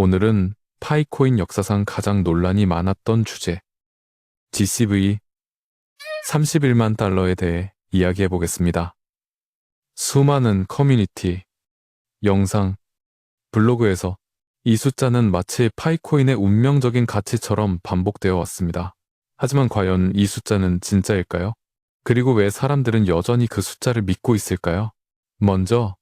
오늘은 파이코인 역사상 가장 논란이 많았던 주제, GCV 31만 달러에 대해 이야기해 보겠습니다. 수많은 커뮤니티, 영상, 블로그에서 이 숫자는 마치 파이코인의 운명적인 가치처럼 반복되어 왔습니다. 하지만 과연 이 숫자는 진짜일까요? 그리고 왜 사람들은 여전히 그 숫자를 믿고 있을까요? 먼저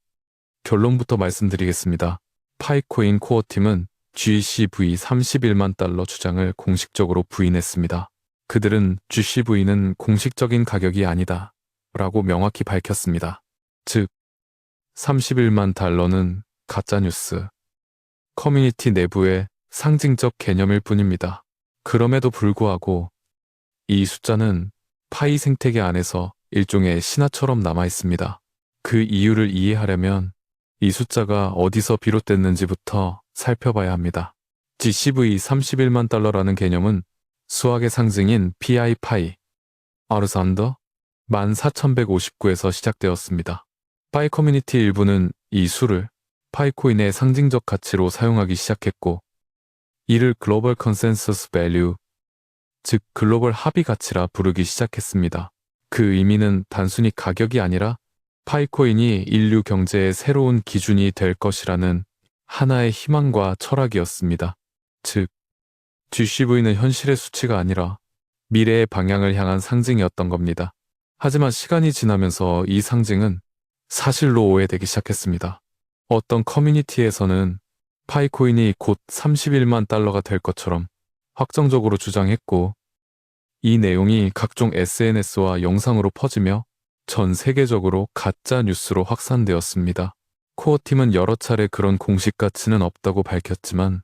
결론부터 말씀드리겠습니다. 파이코인 코어팀은 GCV 31만 달러 주장을 공식적으로 부인했습니다. 그들은 GCV는 공식적인 가격이 아니다 라고 명확히 밝혔습니다. 즉, 31만 달러는 가짜뉴스, 커뮤니티 내부의 상징적 개념일 뿐입니다. 그럼에도 불구하고 이 숫자는 파이 생태계 안에서 일종의 신화처럼 남아 있습니다. 그 이유를 이해하려면 이 숫자가 어디서 비롯됐는지부터 살펴봐야 합니다. GCV 31만 달러라는 개념은 수학의 상징인 PI 파이, 아르산더 14,159에서 시작되었습니다. 파이 커뮤니티 일부는 이 수를 파이코인의 상징적 가치로 사용하기 시작했고, 이를 글로벌 컨센서스 밸류, 즉 글로벌 합의 가치라 부르기 시작했습니다. 그 의미는 단순히 가격이 아니라 파이코인이 인류 경제의 새로운 기준이 될 것이라는 하나의 희망과 철학이었습니다. 즉, GCV는 현실의 수치가 아니라 미래의 방향을 향한 상징이었던 겁니다. 하지만 시간이 지나면서 이 상징은 사실로 오해되기 시작했습니다. 어떤 커뮤니티에서는 파이코인이 곧 31만 달러가 될 것처럼 확정적으로 주장했고, 이 내용이 각종 SNS와 영상으로 퍼지며 전 세계적으로 가짜 뉴스로 확산되었습니다. 코어팀은 여러 차례 그런 공식 가치는 없다고 밝혔지만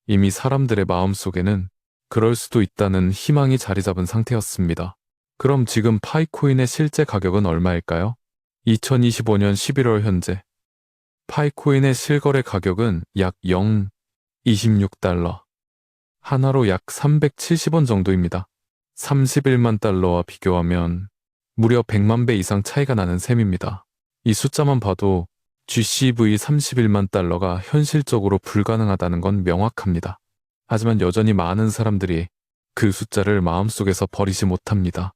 이미 사람들의 마음속에는 그럴 수도 있다는 희망이 자리 잡은 상태였습니다. 그럼 지금 파이코인의 실제 가격은 얼마일까요? 2025년 11월 현재 파이코인의 실거래 가격은 약 0.26달러, 하나로 약 370원 정도입니다. 31만 달러와 비교하면 무려 100만 배 이상 차이가 나는 셈입니다. 이 숫자만 봐도 GCV 31만 달러가 현실적으로 불가능하다는 건 명확합니다. 하지만 여전히 많은 사람들이 그 숫자를 마음속에서 버리지 못합니다.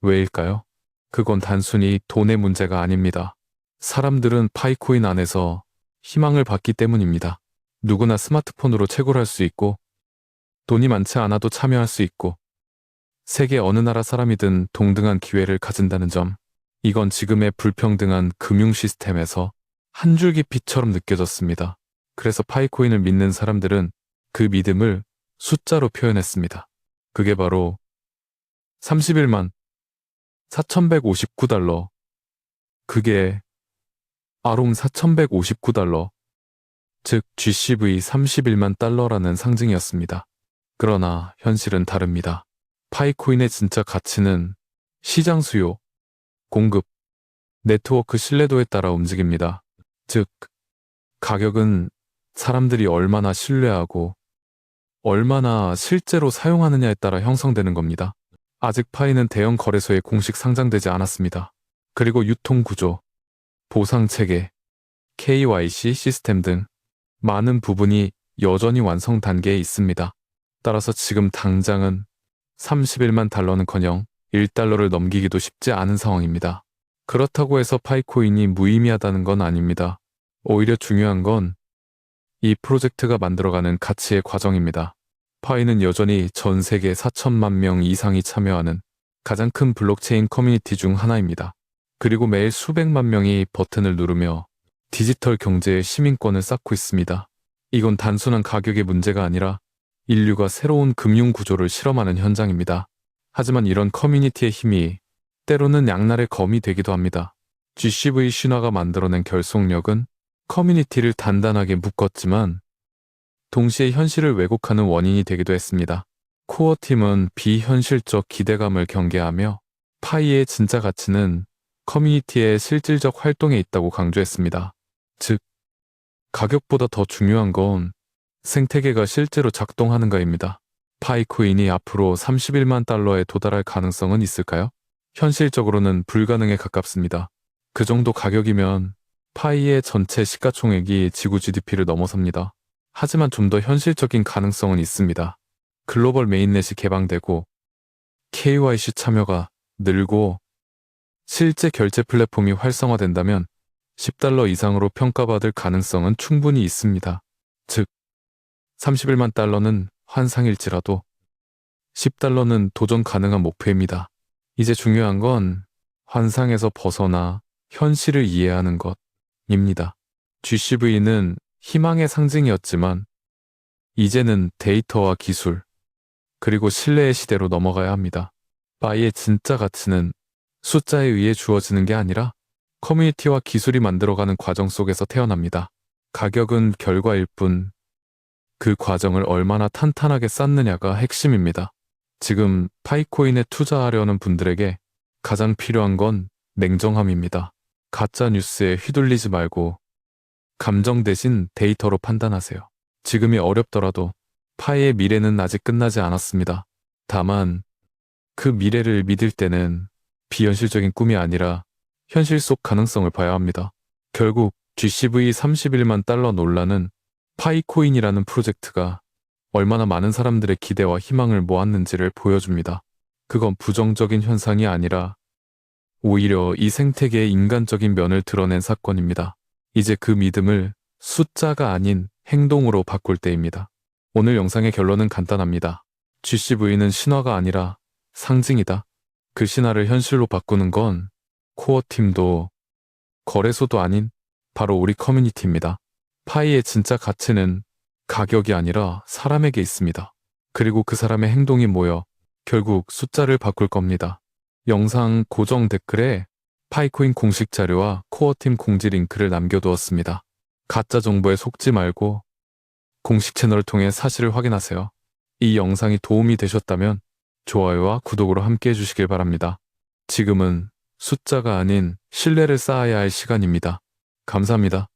왜일까요? 그건 단순히 돈의 문제가 아닙니다. 사람들은 파이코인 안에서 희망을 받기 때문입니다. 누구나 스마트폰으로 채굴할 수 있고, 돈이 많지 않아도 참여할 수 있고, 세계 어느 나라 사람이든 동등한 기회를 가진다는 점, 이건 지금의 불평등한 금융 시스템에서 한 줄기 빛처럼 느껴졌습니다. 그래서 파이코인을 믿는 사람들은 그 믿음을 숫자로 표현했습니다. 그게 바로 31만 4,159달러, 그게 아롱 4,159달러, 즉 GCV 31만 달러라는 상징이었습니다. 그러나 현실은 다릅니다. 파이코인의 진짜 가치는 시장 수요, 공급, 네트워크 신뢰도에 따라 움직입니다. 즉, 가격은 사람들이 얼마나 신뢰하고 얼마나 실제로 사용하느냐에 따라 형성되는 겁니다. 아직 파이는 대형 거래소에 공식 상장되지 않았습니다. 그리고 유통 구조, 보상 체계, KYC 시스템 등 많은 부분이 여전히 완성 단계에 있습니다. 따라서 지금 당장은 31만 달러는커녕 1달러를 넘기기도 쉽지 않은 상황입니다. 그렇다고 해서 파이코인이 무의미하다는 건 아닙니다. 오히려 중요한 건 이 프로젝트가 만들어가는 가치의 과정입니다. 파이는 여전히 전 세계 4천만 명 이상이 참여하는 가장 큰 블록체인 커뮤니티 중 하나입니다. 그리고 매일 수백만 명이 버튼을 누르며 디지털 경제의 시민권을 쌓고 있습니다. 이건 단순한 가격의 문제가 아니라 인류가 새로운 금융 구조를 실험하는 현장입니다. 하지만 이런 커뮤니티의 힘이 때로는 양날의 검이 되기도 합니다. GCV 신화가 만들어낸 결속력은 커뮤니티를 단단하게 묶었지만 동시에 현실을 왜곡하는 원인이 되기도 했습니다. 코어팀은 비현실적 기대감을 경계하며 파이의 진짜 가치는 커뮤니티의 실질적 활동에 있다고 강조했습니다. 즉, 가격보다 더 중요한 건 생태계가 실제로 작동하는가입니다. 파이코인이 앞으로 31만 달러에 도달할 가능성은 있을까요? 현실적으로는 불가능에 가깝습니다. 그 정도 가격이면 파이의 전체 시가총액이 지구 GDP를 넘어섭니다. 하지만 좀 더 현실적인 가능성은 있습니다. 글로벌 메인넷이 개방되고 KYC 참여가 늘고 실제 결제 플랫폼이 활성화된다면 $10 이상으로 평가받을 가능성은 충분히 있습니다. 즉, $31만 달러는 환상일지라도 $10는 도전 가능한 목표입니다. 이제 중요한 건 환상에서 벗어나 현실을 이해하는 것입니다. GCV는 희망의 상징이었지만 이제는 데이터와 기술, 그리고 신뢰의 시대로 넘어가야 합니다. 바이의 진짜 가치는 숫자에 의해 주어지는 게 아니라 커뮤니티와 기술이 만들어가는 과정 속에서 태어납니다. 가격은 결과일 뿐, 그 과정을 얼마나 탄탄하게 쌓느냐가 핵심입니다. 지금 파이코인에 투자하려는 분들에게 가장 필요한 건 냉정함입니다. 가짜 뉴스에 휘둘리지 말고 감정 대신 데이터로 판단하세요. 지금이 어렵더라도 파이의 미래는 아직 끝나지 않았습니다. 다만 그 미래를 믿을 때는 비현실적인 꿈이 아니라 현실 속 가능성을 봐야 합니다. 결국 GCV $31만 논란은 파이코인이라는 프로젝트가 얼마나 많은 사람들의 기대와 희망을 모았는지를 보여줍니다. 그건 부정적인 현상이 아니라 오히려 이 생태계의 인간적인 면을 드러낸 사건입니다. 이제 그 믿음을 숫자가 아닌 행동으로 바꿀 때입니다. 오늘 영상의 결론은 간단합니다. GCV는 신화가 아니라 상징이다. 그 신화를 현실로 바꾸는 건 코어 팀도 거래소도 아닌 바로 우리 커뮤니티입니다. 파이의 진짜 가치는 가격이 아니라 사람에게 있습니다. 그리고 그 사람의 행동이 모여 결국 숫자를 바꿀 겁니다. 영상 고정 댓글에 파이코인 공식 자료와 코어팀 공지 링크를 남겨두었습니다. 가짜 정보에 속지 말고 공식 채널을 통해 사실을 확인하세요. 이 영상이 도움이 되셨다면 좋아요와 구독으로 함께 해주시길 바랍니다. 지금은 숫자가 아닌 신뢰를 쌓아야 할 시간입니다. 감사합니다.